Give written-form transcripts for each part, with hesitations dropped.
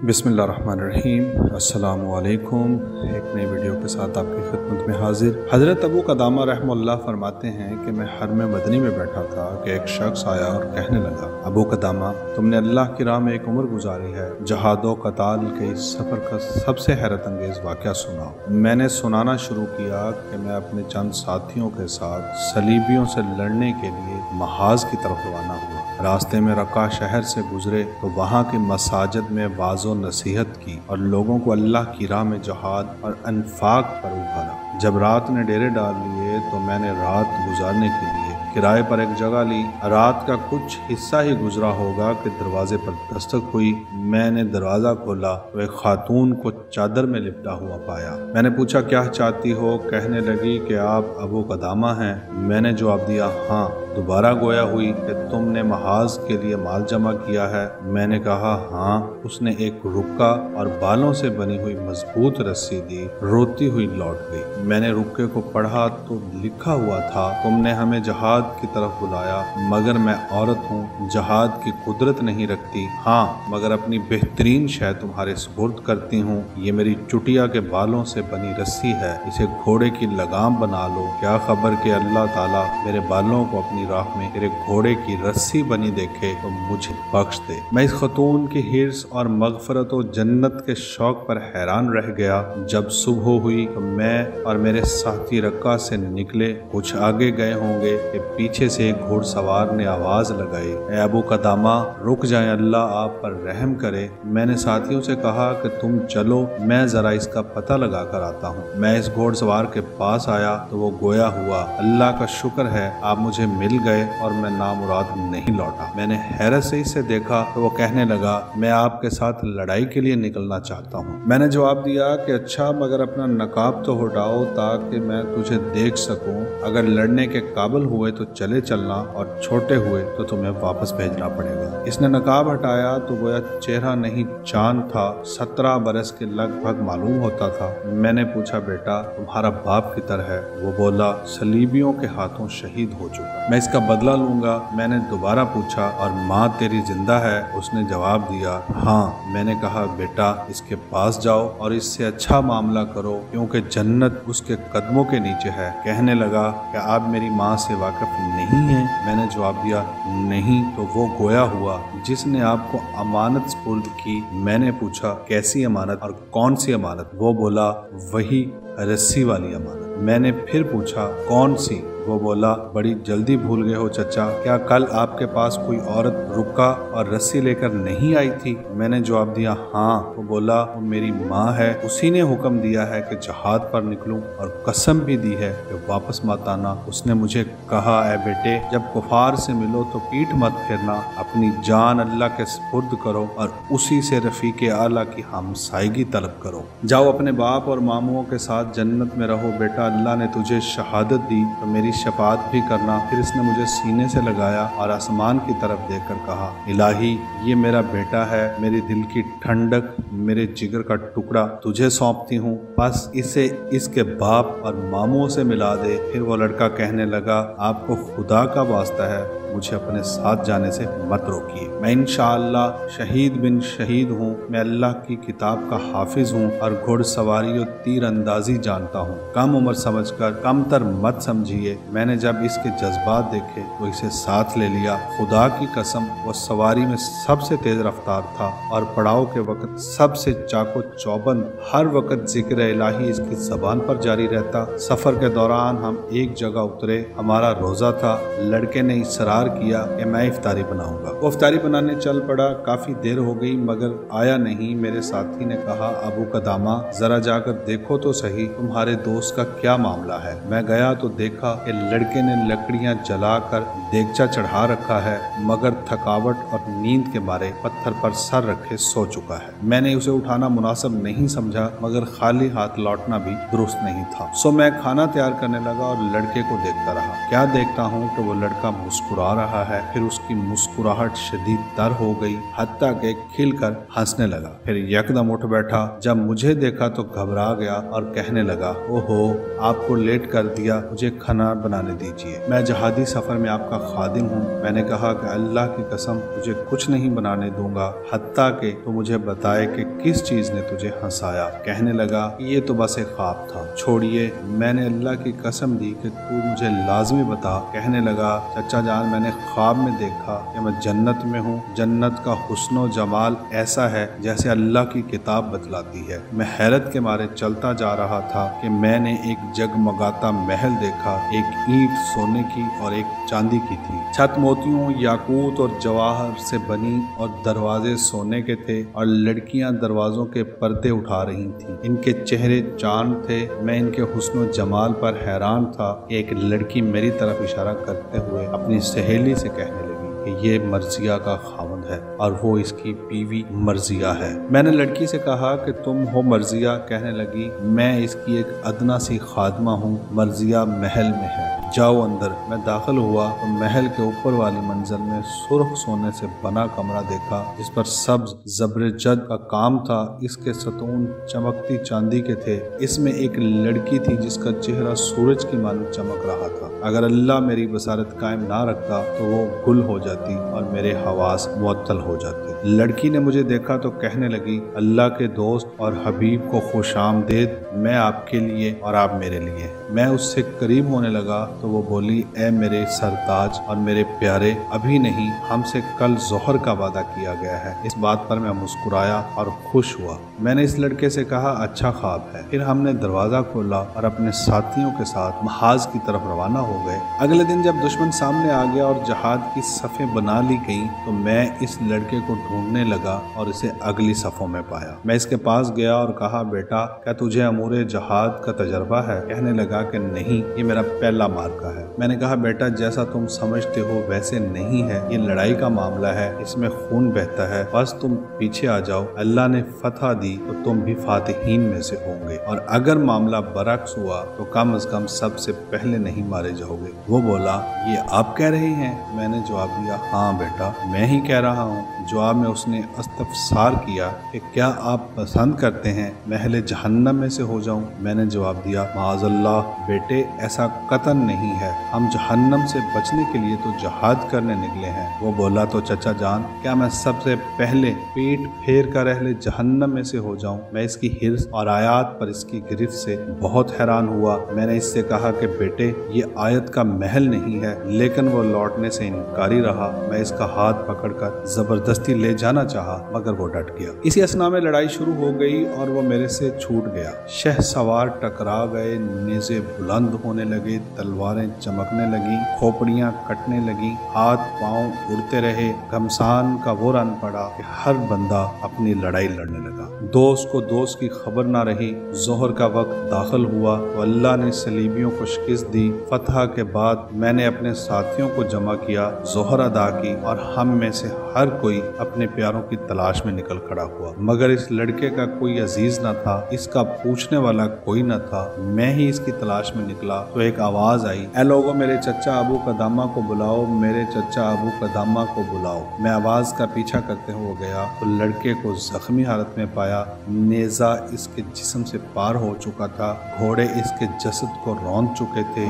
बिस्मिल्लाहिर्रहमानिर्रहीम। अस्सलामुअलैकुम। एक नई वीडियो के साथ आपकी खिदमत में हाजिर। हज़रत अबू क़दामा रहमतुल्लाह फरमाते हैं कि मैं हरम मदनी में बैठा था कि एक शख्स आया और कहने लगा, अबू क़दामा, तुमने अल्लाह की राह में एक उम्र गुजारी है, जहाद व क़ताल के इस सफ़र का सबसे हैरत अंगेज़ वाक़या सुनाओ। मैंने सुनाना शुरू किया कि मैं अपने चंद साथियों के साथ सलीबियों से लड़ने के लिए महाज की तरफ रवाना हुआ। रास्ते में रक्का शहर से गुजरे तो वहाँ की मसाजिद में वाज़ो नसीहत की और लोगों को अल्लाह की राह में जहाद और अनफाक पर उभारा। जब रात ने डेरे डाल लिए तो मैंने रात गुजारने के लिए किराए पर एक जगह ली। रात का कुछ हिस्सा ही गुजरा होगा कि दरवाजे पर दस्तक हुई। मैंने दरवाज़ा खोला तो एक खातून को चादर में लिपटा हुआ पाया। मैंने पूछा, क्या चाहती हो? कहने लगी कि आप अबू क़दामा हैं। मैंने जवाब दिया, हाँ। दोबारा गोया हुई कि तुमने महाज के लिए माल जमा किया है। मैंने कहा, हाँ। उसने एक रुक्का और बालों से बनी हुई मजबूत रस्सी दी। रोती हुई लौट गई। मैंने रुक्के को पढ़ा तो लिखा हुआ था, तुमने हमें जहाद की तरफ बुलाया, मगर मैं औरत हूँ, जहाद की कुदरत नहीं रखती। हाँ, मगर अपनी बेहतरीन शय तुम्हारे सुपुर्द करती हूँ। ये मेरी चुटिया के बालों से बनी रस्सी है, इसे घोड़े की लगाम बना लो। क्या खबर कि अल्लाह ताला मेरे बालों को अपनी राह में तेरे घोड़े की रस्सी बनी देखे तो मुझे बख्श दे। मैं इस खतून की हिर्स और मगफरत और जन्नत के शौक पर हैरान रह गया। जब सुबह हुई तो मैं और मेरे साथी रक्का से निकले। कुछ आगे गए होंगे कि पीछे से एक घुड़सवार ने आवाज लगाई, ए अबू क़दामा, रुक जाए, अल्लाह आप पर रहम करे। मैंने साथियों से कहा कि तुम चलो, मैं जरा इसका पता लगा कर आता हूँ। मैं इस घुड़सवार के पास आया तो वो गोया हुआ। अल्लाह का शुक्र है आप मुझे मिल गए और मैं नामुराद नहीं लौटा। मैंने हैरत से इसे देखा तो वो कहने लगा, मैं आपके साथ लड़ाई के लिए निकलना चाहता हूँ। मैंने जवाब दिया कि अच्छा, मगर अपना नकाब तो हटाओ ताकि मैं तुझे देख सकूं। अगर लड़ने के काबिल हुए तो चले चलना और छोटे हुए तो तुम्हें वापस भेजना पड़ेगा। इसने नकाब हटाया तो गोया चेहरा नहीं चांद था। 17 बरस के लगभग मालूम होता था। मैंने पूछा, बेटा तुम्हारा बाप किधर है? वो बोला, सलीबियों के हाथों शहीद हो चुका, मैं इसका बदला लूंगा। मैंने दोबारा पूछा, और माँ तेरी जिंदा है? उसने जवाब दिया, हाँ। मैंने कहा, बेटा इसके पास जाओ और इससे अच्छा मामला करो, क्योंकि जन्नत उसके कदमों के नीचे है। कहने लगा, क्या आप मेरी माँ से वाकिफ नहीं हैं? मैंने जवाब दिया, नहीं। तो वो गोया हुआ जिसने आपको अमानत सुपुर्द की। मैंने पूछा, कैसी अमानत और कौन सी अमानत? वो बोला, वही रस्सी वाली अमानत। मैंने फिर पूछा, कौन सी? वो बोला, बड़ी जल्दी भूल गए हो चचा, क्या कल आपके पास कोई औरत रुक्का और रस्सी लेकर नहीं आई थी? मैंने जवाब दिया, हाँ। वो बोला, वो मेरी माँ है, उसी ने हुक्म दिया है कि जहाद पर निकलूं और कसम भी दी है कि वापस मत आना। उसने मुझे कहा, ऐ बेटे, जब कुफार से मिलो तो पीठ मत फेरना, अपनी जान अल्लाह के सुपुर्द करो और उसी से रफीक आला की हमसायगी तलब करो। जाओ अपने बाप और मामुओं के साथ जन्नत में रहो। बेटा अल्लाह ने तुझे शहादत दी तो मेरी शफात भी करना। फिर इसने मुझे सीने से लगाया और आसमान की तरफ देखकर कहा, इलाही, ये मेरा बेटा है, मेरे दिल की ठंडक, मेरे जिगर का टुकड़ा तुझे सौंपती हूँ, बस इसे इसके बाप और मामुओं से मिला दे। फिर वो लड़का कहने लगा, आपको खुदा का वास्ता है, मुझे अपने साथ जाने से मत रोकिए। मैं इंशाअल्लाह शहीद बिन शहीद हूँ। मैं अल्लाह की किताब का हाफिज हूँ और घुड़सवारी और तीर अंदाजी जानता हूँ। कम उम्र समझकर कमतर मत समझिए। मैंने जब इसके जज्बात देखे तो इसे साथ ले लिया। खुदा की कसम, वो सवारी में सबसे तेज रफ्तार था और पड़ाव के वक्त सबसे चाको चौबंद। हर वक्त जिक्र इलाही इसकी जबान पर जारी रहता। सफर के दौरान हम एक जगह उतरे, हमारा रोजा था। लड़के ने इसरार किया कि मैं इफ्तारी बनाऊंगा। वो इफ्तारी बनाने चल पड़ा। काफी देर हो गई मगर आया नहीं। मेरे साथी ने कहा, अबू क़दामा, जरा जाकर देखो तो सही तुम्हारे दोस्त का क्या मामला है। मैं गया तो देखा कि लड़के ने लकड़ियां जलाकर देगचा चढ़ा रखा है, मगर थकावट और नींद के मारे पत्थर पर सर रखे सो चुका है। मैंने उसे उठाना मुनासिब नहीं समझा, मगर खाली हाथ लौटना भी दुरुस्त नहीं था। सो मैं खाना तैयार करने लगा और लड़के को देखता रहा। क्या देखता हूँ कि वो लड़का मुस्कुरा मुस्कुरा रहा है। फिर उसकी मुस्कुराहट शदीद तर हो गई, हत्ता के खिल कर हंसने लगा। फिर यकदम उठ बैठा। जब मुझे देखा तो घबरा गया और कहने लगा, ओहो, आपको लेट कर दिया, मुझे खाना बनाने दीजिए, मैं जहादी सफर में आपका खादिम हूँ। मैंने कहा कि अल्लाह की कसम तुझे कुछ नहीं बनाने दूंगा, हत्ता के तो मुझे बताए कि किस चीज ने तुझे हंसाया। कहने लगा, ये तो बस एक ख्वाब था, छोड़िए, मैंने अल्लाह की कसम दी कि तू मुझे लाजमी बता। कहने लगा, चचा जान, मैंने ख्वाब में देखा कि मैं जन्नत में हूँ। जन्नत का हुस्नो जमाल ऐसा है जैसे अल्लाह की किताब बतलाती है। मैं हैरत के मारे चलता जा रहा था कि मैंने एक जगमगाता महल देखा। एक ईंट सोने की और एक चांदी की थी। छत मोतियों, याकूत और जवाहर से बनी और दरवाजे सोने के थे और लड़कियां दरवाजों के पर्दे उठा रही थीं। इनके चेहरे चांद थे। मैं इनके हुस्नो जमाल पर हैरान था कि एक लड़की मेरी तरफ इशारा करते हुए अपनी सहेली से कहने लगी कि ये मर्जिया का खावंद है और वो इसकी बीवी मर्जिया है। मैंने लड़की से कहा कि तुम हो मर्जिया। कहने लगी, मैं इसकी एक अदना सी खादमा हूँ, मर्जिया महल में है, जाओ अंदर। मैं दाखिल हुआ तो महल के ऊपर वाली मंजिल में सुर्ख सोने से बना कमरा देखा जिस पर सब्ज जबरजद का काम था। इसके सतून चमकती चांदी के थे। इसमें एक लड़की थी जिसका चेहरा सूरज की मानो चमक रहा था। अगर अल्लाह मेरी बसारत कायम ना रखता तो वो गुल हो जाती और मेरे हवास मुअत्तल हो जाते। लड़की ने मुझे देखा तो कहने लगी, अल्लाह के दोस्त और हबीब को खुशामदेद, मैं आपके लिए और आप मेरे लिए। मैं उससे करीब होने लगा तो वो बोली, ए मेरे सरताज और मेरे प्यारे, अभी नहीं, हमसे कल जोहर का वादा किया गया है। इस बात पर मैं मुस्कुराया और खुश हुआ। मैंने इस लड़के से कहा, अच्छा ख्वाब है। फिर हमने दरवाजा खोला और अपने साथियों के साथ महाज की तरफ रवाना हो गए। अगले दिन जब दुश्मन सामने आ गया और जहाद की सफ़ें बना ली गईं तो मैं इस लड़के को ढूंढने लगा और इसे अगली सफ़ों में पाया। मैं इसके पास गया और कहा, बेटा, क्या तुझे अमूरे जहाद का तजर्बा है? कहने लगा कि नहीं, ये मेरा पहला मार्का है। मैंने कहा, बेटा, जैसा तुम समझते हो वैसे नहीं है, ये लड़ाई का मामला है, इसमें खून बहता है, बस तुम पीछे आ जाओ। अल्लाह ने फतह दी तो तुम भी फातिहीन में से होंगे, और अगर मामला बरक्स हुआ तो कम अज कम सबसे पहले नहीं मारे जाओगे। वो बोला, ये आप कह रहे हैं? मैंने जवाब दिया, हाँ बेटा, मैं ही कह रहा हूँ। जवाब में उसने इस्तफसार किया कि क्या आप पसंद करते हैं महल जहन्नम में से हो जाऊं? मैंने जवाब दिया, माअज़ल्लाह बेटे, ऐसा कतन नहीं है, हम जहन्नम से बचने के लिए तो जहाद करने निकले हैं। वो बोला, तो चचा जान, क्या मैं सबसे पहले पीठ फेर कर अहले जहन्नम में से हो जाऊं? मैं इसकी हिर्स और आयत पर इसकी गिरफ्त से बहुत हैरान हुआ। मैंने इससे कहा कि बेटे, ये आयत का महल नहीं है, लेकिन वो लौटने से इनकारी रहा। मैं इसका हाथ पकड़कर जबरदस्ती ले जाना चाहा, मगर वो डट गया। इसी असना में लड़ाई शुरू हो गई और वो मेरे से छूट गया। शह सवार टकरा गए, नेज़े बुलंद होने लगे, तलवारें चमकने लगी, खोपड़ियां कटने लगी, हाथ पांव उड़ते रहे। घमसान का वो रन पड़ा कि हर बंदा अपनी लड़ाई लड़ने लगा। दोस्त को दोस्त की खबर ना रही। जोहर का वक्त दाखिल हुआ तो अल्लाह ने सलीबियों को शिकस्त दी। फतह के बाद मैंने अपने साथियों को जमा किया, जोहर अदा की और हम में से हर कोई अपने प्यारों की तलाश में निकल खड़ा हुआ। मगर इस लड़के का कोई अजीज न था, इसका पूछने वाला कोई न था। मैं ही इसकी तलाश में निकला तो एक आवाज आई, ऐ लोगों, मेरे चचा अबू कदामा को बुलाओ, मेरे चचा अबू कदामा को बुलाओ। मैं आवाज का पीछा करते हुए गया तो लड़के को जख्मी हालत में पाया। नेजा इसके जिस्म से पार हो चुका था, घोड़े इसके जसद को रौंद चुके थे,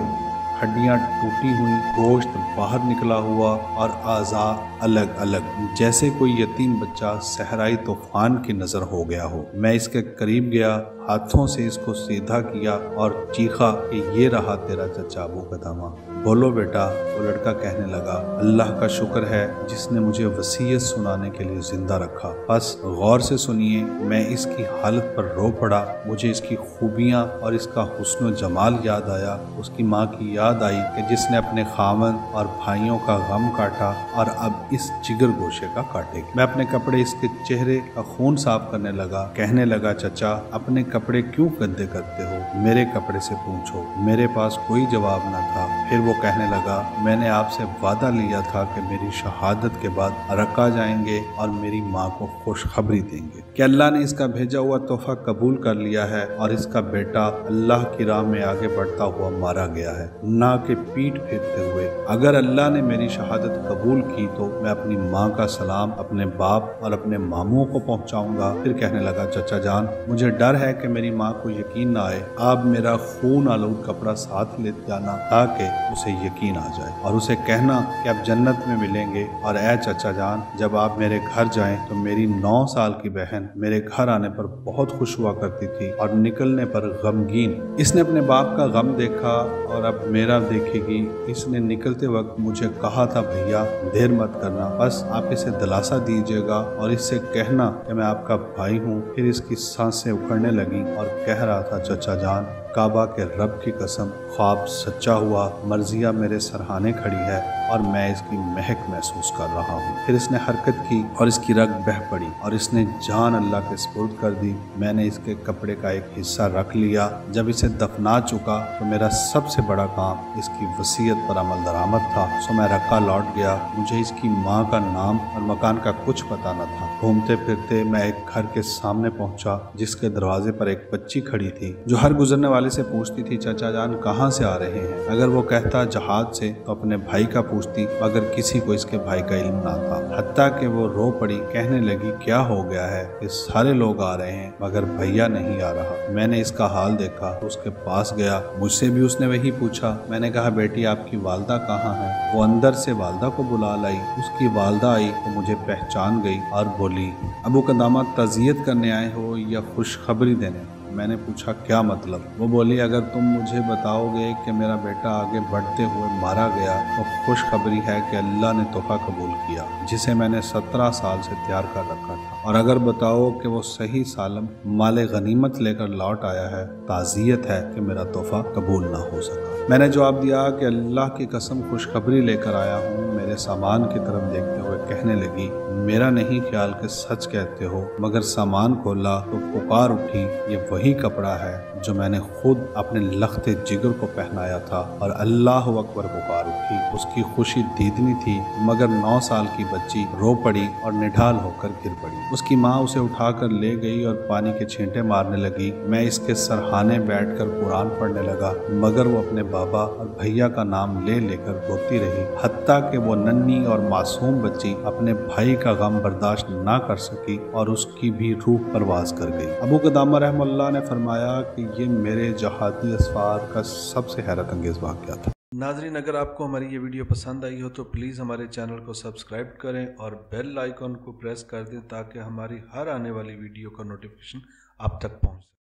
हड्डियां टूटी हुई, गोश्त बाहर निकला हुआ और आज़ा अलग अलग, जैसे कोई यतीम बच्चा सहराई तूफान की नजर हो गया हो। मैं इसके करीब गया, हाथों से इसको सीधा किया और चीखा कि ये रहा तेरा चचा अबू कदामा, बोलो बेटा। वो लड़का कहने लगा, अल्लाह का शुक्र है जिसने मुझे वसीयत सुनाने के लिए जिंदा रखा। बस गौर से सुनिए। मैं इसकी हालत पर रो पड़ा। मुझे इसकी खूबियाँ और इसका हुस्न जमाल याद आया। उसकी माँ की याद आई कि जिसने अपने खामन और भाइयों का गम काटा और अब इस जिगर गोशे का काटेगी। मैं अपने कपड़े इसके चेहरे का खून साफ करने लगा। कहने लगा, चचा, अपने कपड़े क्यों गंदे करते हो, मेरे कपड़े से पूछो। मेरे पास कोई जवाब न था। फिर वो कहने लगा, मैंने आपसे वादा लिया था कि मेरी शहादत के बाद अरक्का जाएंगे और मेरी माँ को खुशखबरी देंगे कि अल्लाह ने इसका भेजा हुआ तोहफा कबूल कर लिया है और इसका बेटा अल्लाह की राह में आगे बढ़ता हुआ मारा गया है, ना कि पीठ फेरते हुए। अगर अल्लाह ने मेरी शहादत कबूल की तो मैं अपनी माँ का सलाम अपने बाप और अपने मामुओं को पहुँचाऊंगा। फिर कहने लगा, चचा जान, मुझे डर है कि मेरी माँ को यकीन ना आए। आप मेरा खून आलूद कपड़ा साथ ले जाना ताकि उसे यकीन आ जाए और उसे कहना कि आप जन्नत में मिलेंगे। और ऐ चचा जान, जब आप मेरे घर जाएं तो मेरी 9 साल की बहन मेरे घर आने पर बहुत खुश हुआ करती थी और निकलने पर गमगीन। इसने अपने बाप का गम देखा और अब मेरा देखेगी। इसने निकलते वक्त मुझे कहा था, भैया देर मत करना, बस आप इसे दिलासा दीजिएगा और इससे कहना कि मैं आपका भाई हूँ। फिर इसकी सांसें उखड़ने लगी और कह रहा था, चचा जान, काबा के रब की कसम, ख्वाब सच्चा हुआ, मर्जिया मेरे सरहाने खड़ी है और मैं इसकी महक महसूस कर रहा हूँ। फिर इसने हरकत की और इसकी रग बह पड़ी और इसने जान अल्लाह के सुपुर्द कर दी। मैंने इसके कपड़े का एक हिस्सा रख लिया। जब इसे दफना चुका तो मेरा सबसे बड़ा काम इसकी वसीयत पर अमल दरामद था। सो मैं रक्का लौट गया। मुझे इसकी माँ का नाम और मकान का कुछ पता न था। घूमते फिरते मैं एक घर के सामने पहुंचा जिसके दरवाजे पर एक बच्ची खड़ी थी जो हर गुजरने वाले से पूछती थी, चचा जान कहाँ से आ रहे हैं। अगर वो कहता जहाज से तो अपने भाई का पूछती, मगर किसी को इसके भाई का इल्म ना था। हत्ता कि वो रो पड़ी, कहने लगी, क्या हो गया है, ये सारे लोग आ रहे हैं मगर भैया नहीं आ रहा। मैंने इसका हाल देखा तो उसके पास गया। मुझसे भी उसने वही पूछा। मैंने कहा, बेटी आपकी वालदा कहाँ है। वो अंदर से वालदा को बुला लाई। उसकी वालदा आई तो मुझे पहचान गई और बोली, अबू का दामाद तज़ियत करने आए हो या खुशखबरी देने। मैंने पूछा, क्या मतलब। वो बोली, अगर तुम मुझे बताओगे कि मेरा बेटा आगे बढ़ते हुए मारा गया तो खुशखबरी है कि अल्लाह ने तोहफा कबूल किया जिसे मैंने 17 साल से तैयार कर रखा था। और अगर बताओ कि वो सही सालम माले गनीमत लेकर लौट आया है, ताज़ियत है कि मेरा तोहफा कबूल ना हो सका। मैंने जवाब दिया कि अल्लाह की कसम खुशखबरी लेकर आया हूँ। मेरे सामान की तरफ देखते हुए कहने लगी, मेरा नहीं ख्याल कि सच कहते हो। मगर सामान खोला तो पुकार उठी, ये वही कपड़ा है जो मैंने खुद अपने लख्ते जिगर को पहनाया था। और अल्लाह अकबर पुकार उठी। उसकी खुशी दीदनी थी मगर 9 साल की बच्ची रो पड़ी और निढाल होकर गिर पड़ी। उसकी माँ उसे उठाकर ले गई और पानी के छींटे मारने लगी। मैं इसके सरहाने बैठकर कुरान पढ़ने लगा मगर वो अपने बाबा और भैया का नाम ले लेकर रोती रही। हत्ता कि वो नन्ही और मासूम बच्ची अपने भाई का गम बर्दाश्त ना कर सकी और उसकी भी रूह परवाज कर गई। अबू क़दामा रहमतुल्लाह ने फरमाया कि ये मेरे जहादी असफार का सबसे हैरत अंगेज़ वाक़या था। नाज़रीन, अगर आपको हमारी ये वीडियो पसंद आई हो तो प्लीज़ हमारे चैनल को सब्सक्राइब करें और बेल आइकॉन को प्रेस कर दें ताकि हमारी हर आने वाली वीडियो का नोटिफिकेशन आप तक पहुँचे।